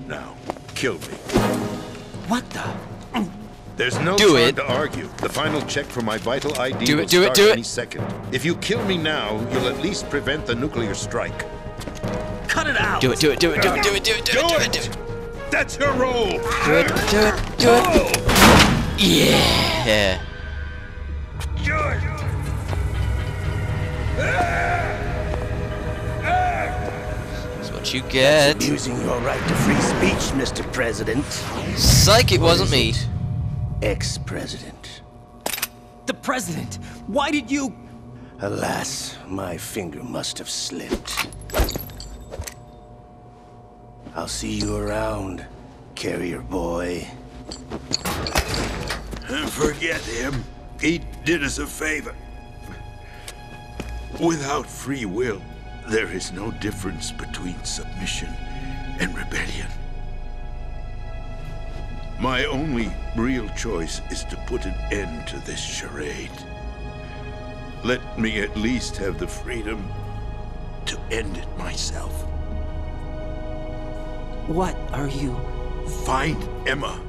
Now, kill me. What the? There's no Do time it. to argue. The final check for my vital ID Do will it, do it, start do it. any second. If you kill me now, you'll at least prevent the nuclear strike. Cut it out! Do it, do it, do it, do it, do it, do it, do it, do it, do it. That's your role! Do it, do it, do it. Yeah. That's what you get. Using your right to free speech, Mr. President. Psych, it wasn't me. Ex-president. The president! Why did you... Alas, my finger must have slipped. I'll see you around, carrier boy. Forget him. He did us a favor. Without free will, there is no difference between submission and rebellion. My only real choice is to put an end to this charade. Let me at least have the freedom to end it myself. What are you... Find Emma.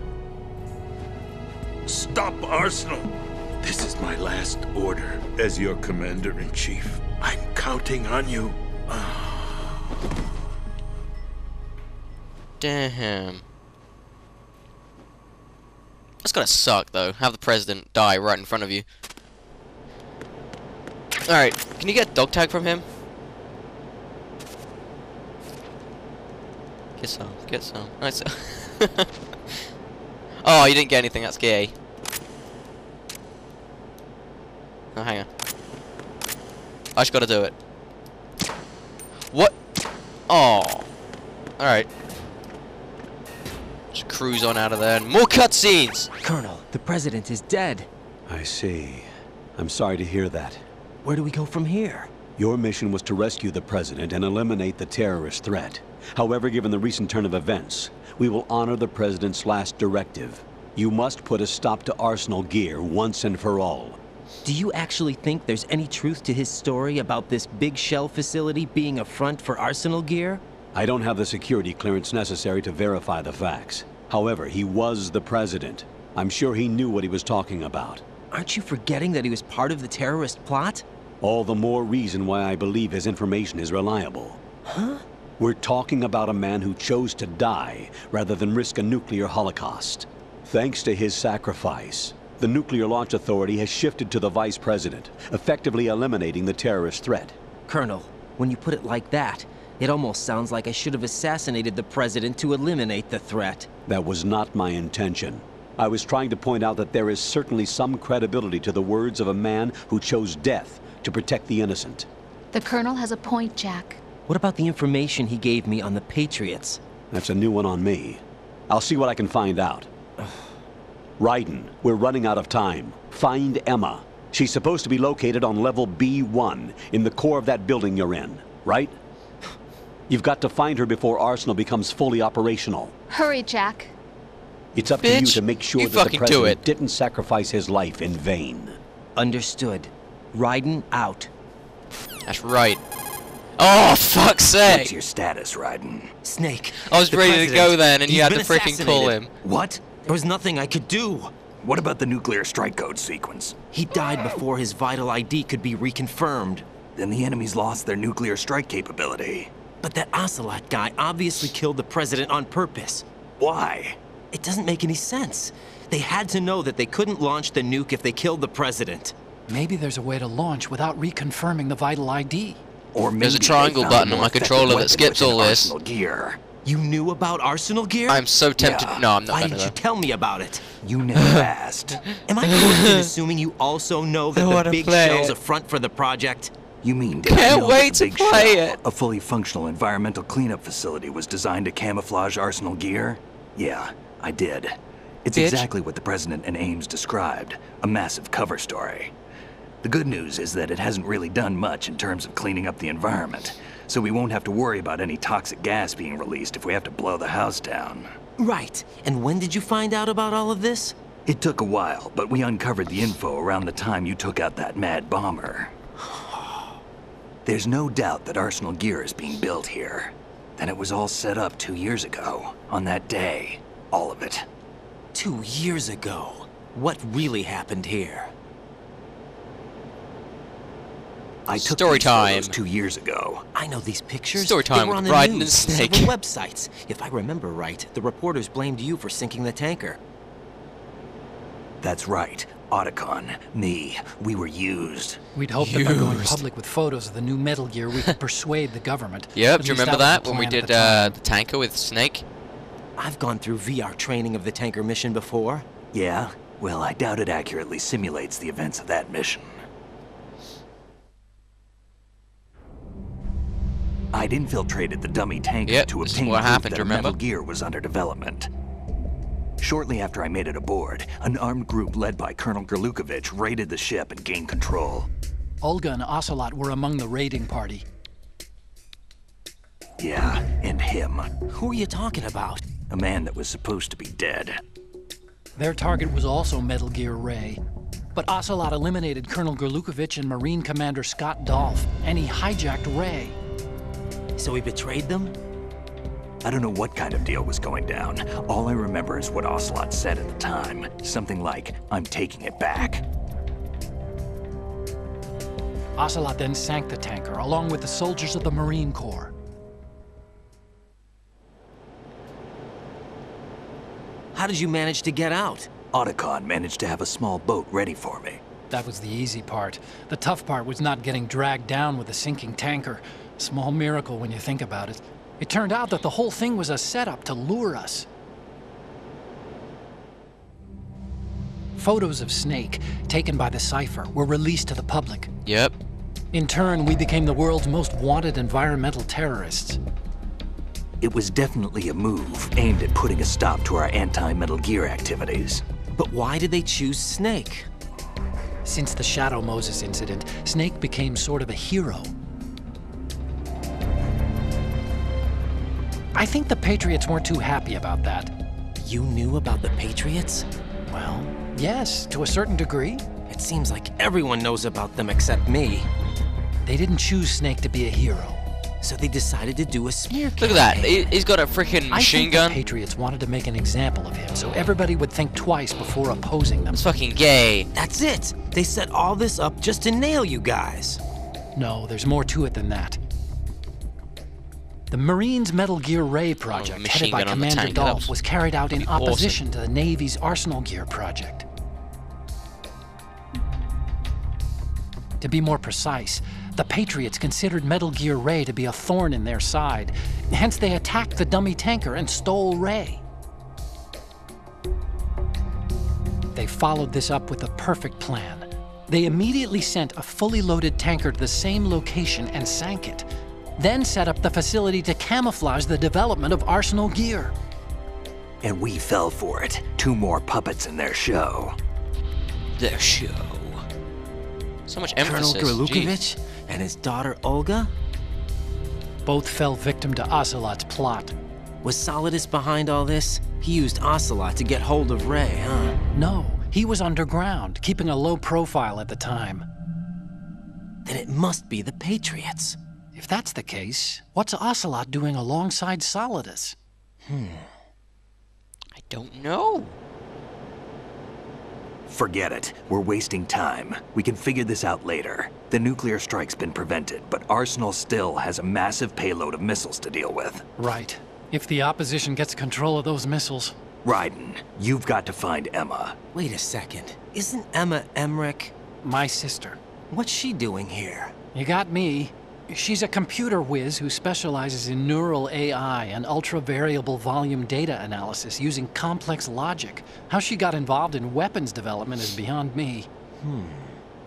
Stop Arsenal. This is my last order as your commander-in-chief. I'm counting on you. Damn. That's gotta suck, though. Have the president die right in front of you. Alright, can you get a dog tag from him? Get some, get some. Nice. Oh, you didn't get anything, that's gay. Oh, hang on. I just gotta do it. What? Oh. Alright. Just cruise on out of there and more cutscenes! Colonel, the president is dead. I see. I'm sorry to hear that. Where do we go from here? Your mission was to rescue the president and eliminate the terrorist threat. However, given the recent turn of events, we will honor the president's last directive. You must put a stop to Arsenal Gear once and for all. Do you actually think there's any truth to his story about this big shell facility being a front for Arsenal Gear? I don't have the security clearance necessary to verify the facts. However, he was the president. I'm sure he knew what he was talking about. Aren't you forgetting that he was part of the terrorist plot? All the more reason why I believe his information is reliable. Huh? We're talking about a man who chose to die rather than risk a nuclear holocaust. Thanks to his sacrifice, the Nuclear Launch Authority has shifted to the vice president, effectively eliminating the terrorist threat. Colonel, when you put it like that, it almost sounds like I should have assassinated the president to eliminate the threat. That was not my intention. I was trying to point out that there is certainly some credibility to the words of a man who chose death to protect the innocent. The Colonel has a point, Jack. What about the information he gave me on the Patriots? That's a new one on me. I'll see what I can find out. Raiden, we're running out of time. Find Emma. She's supposed to be located on level B1, in the core of that building you're in, right? You've got to find her before Arsenal becomes fully operational. Hurry, Jack. It's up to you Bitch, to make sure you that the fucking do president it. didn't sacrifice his life in vain. Understood. Raiden out. That's right. Oh, fuck's sake! What's your status, Raiden? Snake. I was the ready to president. go then, and you He's had to been freaking pull assassinated. him. What? There was nothing I could do. What about the nuclear strike code sequence? He died before his vital ID could be reconfirmed. Then the enemy's lost their nuclear strike capability. But that Ocelot guy obviously killed the president on purpose. Why? It doesn't make any sense. They had to know that they couldn't launch the nuke if they killed the president. Maybe there's a way to launch without reconfirming the vital ID. Or maybe There's a triangle they found button a on more my controller effective that skips weapon all within this. Arsenal Gear. You knew about Arsenal Gear? I'm so tempted. Yeah. No, I'm not Why gonna didn't you though. tell me about it? You never asked. Am I correct in assuming you also know that I the wanna big play shell's it. a front for the project? You mean did Can't you know wait that the to Big play Shell, it. a fully functional environmental cleanup facility, was designed to camouflage Arsenal Gear? Yeah, I did. It's Bitch. exactly what the President and Ames described, a massive cover story. The good news is that it hasn't really done much in terms of cleaning up the environment, so we won't have to worry about any toxic gas being released if we have to blow the house down. Right. And when did you find out about all of this? It took a while, but we uncovered the info around the time you took out that mad bomber. There's no doubt that Arsenal Gear is being built here. Then it was all set up 2 years ago. On that day. All of it. 2 years ago? What really happened here? I took Story these time. photos 2 years ago. I know these pictures. Story time They were on with the Raiden and news, Snake. several websites. If I remember right, the reporters blamed you for sinking the tanker. That's right. Otacon, me, we were used. We'd hoped that by going Used. public with photos of the new Metal Gear, we could persuade the government. Yep, At do you least remember that was the when we plan did at the the tanker with Snake? I've gone through VR training of the tanker mission before. Yeah? Well, I doubt it accurately simulates the events of that mission. I'd infiltrated the dummy tanker Yep, to this is obtain what proof happened, that a remember? Metal Gear was under development. Shortly after I made it aboard, an armed group led by Colonel Gerlukovich raided the ship and gained control. Olga and Ocelot were among the raiding party. Yeah, and him. Who are you talking about? A man that was supposed to be dead. Their target was also Metal Gear Ray. But Ocelot eliminated Colonel Gerlukovich and Marine Commander Scott Dolph, and he hijacked Ray. So he betrayed them? I don't know what kind of deal was going down. All I remember is what Ocelot said at the time. Something like, "I'm taking it back." Ocelot then sank the tanker, along with the soldiers of the Marine Corps. How did you manage to get out? Otacon managed to have a small boat ready for me. That was the easy part. The tough part was not getting dragged down with a sinking tanker. Small miracle when you think about it. It turned out that the whole thing was a setup to lure us. Photos of Snake, taken by the Cypher, were released to the public. Yep. In turn, we became the world's most wanted environmental terrorists. It was definitely a move aimed at putting a stop to our anti-Metal Gear activities. But why did they choose Snake? Since the Shadow Moses incident, Snake became sort of a hero. I think the Patriots weren't too happy about that. You knew about the Patriots? Well, yes, to a certain degree. It seems like everyone knows about them except me. They didn't choose Snake to be a hero. So they decided to do a smear Look at that. campaign. He's got a freaking I machine think gun. the Patriots wanted to make an example of him, so everybody would think twice before opposing them. It's fucking gay. That's it. They set all this up just to nail you guys. No, there's more to it than that. The Marines' Metal Gear Ray project, machine headed by gun on the Commander tank, that Dolph, was carried out in be awesome. opposition to the Navy's Arsenal Gear project. To be more precise, the Patriots considered Metal Gear Ray to be a thorn in their side. Hence, they attacked the dummy tanker and stole Ray. They followed this up with a perfect plan. They immediately sent a fully loaded tanker to the same location and sank it. Then set up the facility to camouflage the development of Arsenal Gear. And we fell for it. 2 more puppets in their show. Their show. So much Colonel emphasis. Jeez. Gerlukovich and his daughter Olga? Both fell victim to Ocelot's plot. Was Solidus behind all this? He used Ocelot to get hold of Ray, huh? No, he was underground, keeping a low profile at the time. Then it must be the Patriots. If that's the case, what's Ocelot doing alongside Solidus? I don't know. Forget it. We're wasting time. We can figure this out later. The nuclear strike's been prevented, but Arsenal still has a massive payload of missiles to deal with. Right. If the opposition gets control of those missiles. Raiden, you've got to find Emma. Wait a second. Isn't Emma Emmerich? My sister. What's she doing here? You got me. She's a computer whiz who specializes in neural AI and ultra-variable volume data analysis using complex logic. How she got involved in weapons development is beyond me.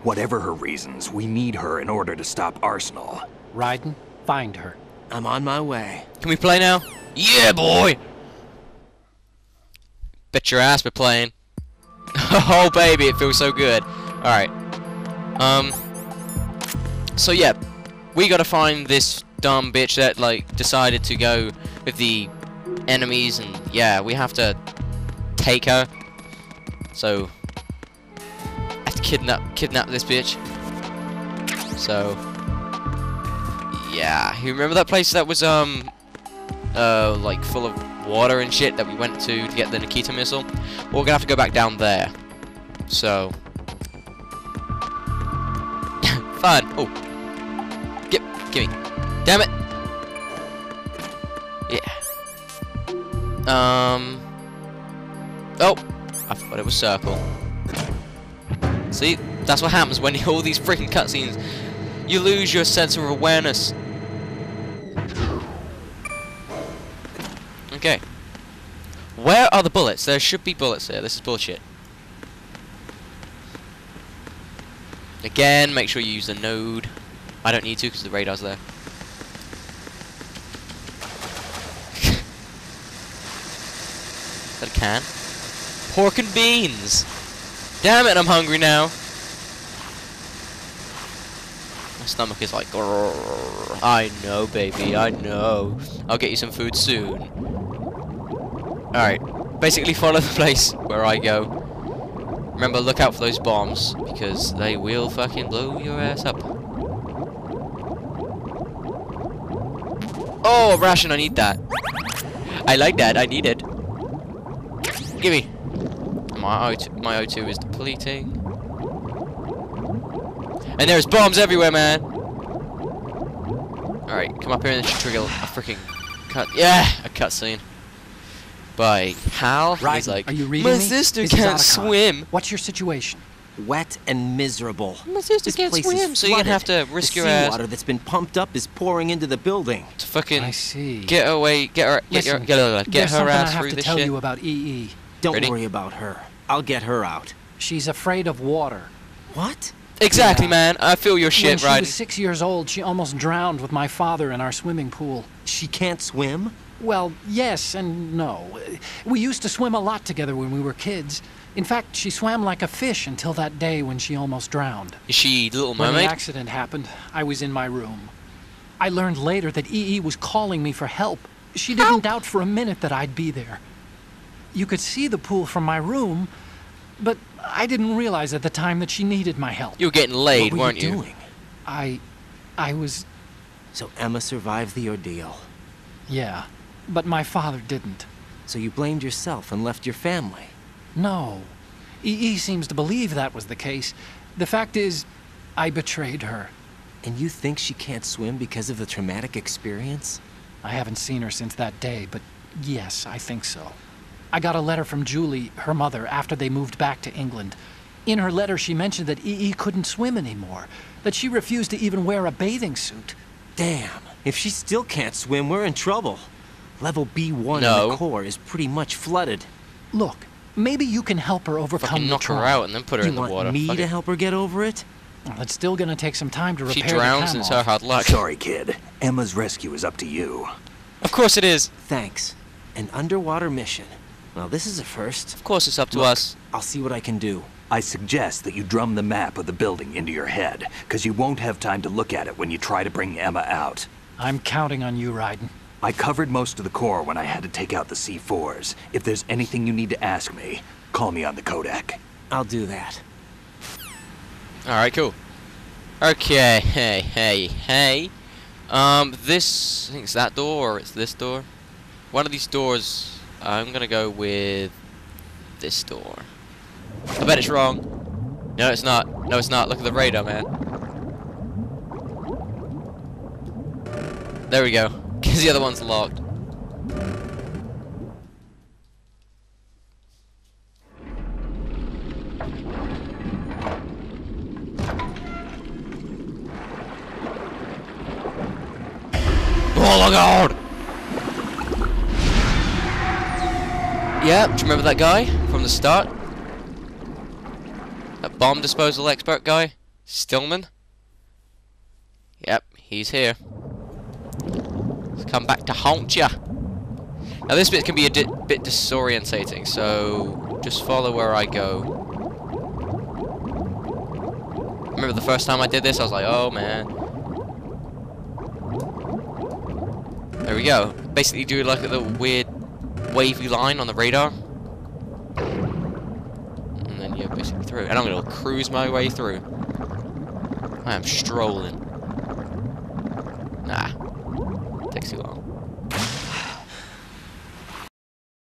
Whatever her reasons, we need her in order to stop Arsenal. Raiden, find her. I'm on my way. Can we play now? Yeah, boy! Bet your ass we're playing. Oh, baby, it feels so good. Alright. So, yeah. We gotta find this dumb bitch that, like, decided to go with the enemies, and, yeah, we have to take her. So, I have to kidnap this bitch. So, yeah. You remember that place that was, like full of water and shit that we went to get the Nikita missile. We're gonna have to go back down there. So, fun. Oh, gimme, damn it. Yeah. Oh, I thought it was circle. See, that's what happens when all these freaking cutscenes. You lose your sense of awareness. Okay. Where are the bullets? There should be bullets here. This is bullshit. Again, make sure you use the node. I don't need to because the radar's there. Is that a can? Pork and beans! Damn it, I'm hungry now. My stomach is like, grrr. I know, baby, I know. I'll get you some food soon. Alright, basically follow the place where I go. Remember, look out for those bombs, because they will fucking blow your ass up. Oh, a ration, I need that. I like that, I need it. Gimme. My O2 is depleting. And there's bombs everywhere, man! Alright, come up here and trigger a freaking cut. Yeah! A cutscene. By Hal. He's like, are you reading my me? sister This is can't Otacon. swim. What's your situation? Wet and miserable. My sister This can't place swim, is so you're gonna have flooded. to risk the your ass seawater that's been pumped up is pouring into the building. to fucking I see. get away, get Listen, her there's something I ass have through to this tell shit. you about EE. Don't Ready? worry about her. I'll get her out. She's afraid of water. What? Exactly, Yeah. man. I feel your When shit, she right? was 6 years old, she almost drowned with my father in our swimming pool. She can't swim? Well, yes and no. We used to swim a lot together when we were kids. In fact, she swam like a fish until that day when she almost drowned. Is she Little When the Mermaid? accident happened, I was in my room. I learned later that EE was calling me for help. She didn't doubt for a minute that I'd be there. You could see the pool from my room, but I didn't realize at the time that she needed my help. You were getting laid, What were weren't you? doing? I was... So Emma survived the ordeal. yeah, but my father didn't. So you blamed yourself and left your family. No. EE seems to believe that was the case. The fact is, I betrayed her. And you think she can't swim because of the traumatic experience? I haven't seen her since that day, but yes, I think so. I got a letter from Julie, her mother, after they moved back to England. In her letter, she mentioned that EE couldn't swim anymore, that she refused to even wear a bathing suit. Damn. If she still can't swim, we're in trouble. Level B1 No. in the core is pretty much flooded. Look, maybe you can help her overcome Fucking the knock her trauma. out and then put her You in the want water. me Fuck to it. help her get over it? Well, it's still gonna take some time to If she repair the drowns, cam it's off. her hard luck. Sorry, kid. Emma's rescue is up to you. Of course it is. Thanks. An underwater mission. Well, this is a first. Of course it's up to Look, us. I'll see what I can do. I suggest that you drum the map of the building into your head, because you won't have time to look at it when you try to bring Emma out. I'm counting on you, Raiden. I covered most of the core when I had to take out the C4s. If there's anything you need to ask me, call me on the codec. I'll do that. Alright, cool. Okay, hey. This, I think it's that door, or it's this door. One of these doors, I'm gonna go with this door. I bet it's wrong. No, it's not. No, it's not. Look at the radar, man. There we go. Because the other one's locked. Oh my god! Yeah, do you remember that guy from the start? That bomb disposal expert guy? Stillman? Yep, he's here. He's come back to haunt ya. Now this bit can be a bit disorientating, so just follow where I go. Remember the first time I did this, I was like, oh man. There we go. Basically do like a little weird wavy line on the radar. And then you're basically through. And I'm gonna cruise my way through. I am strolling. Nah. Takes too long.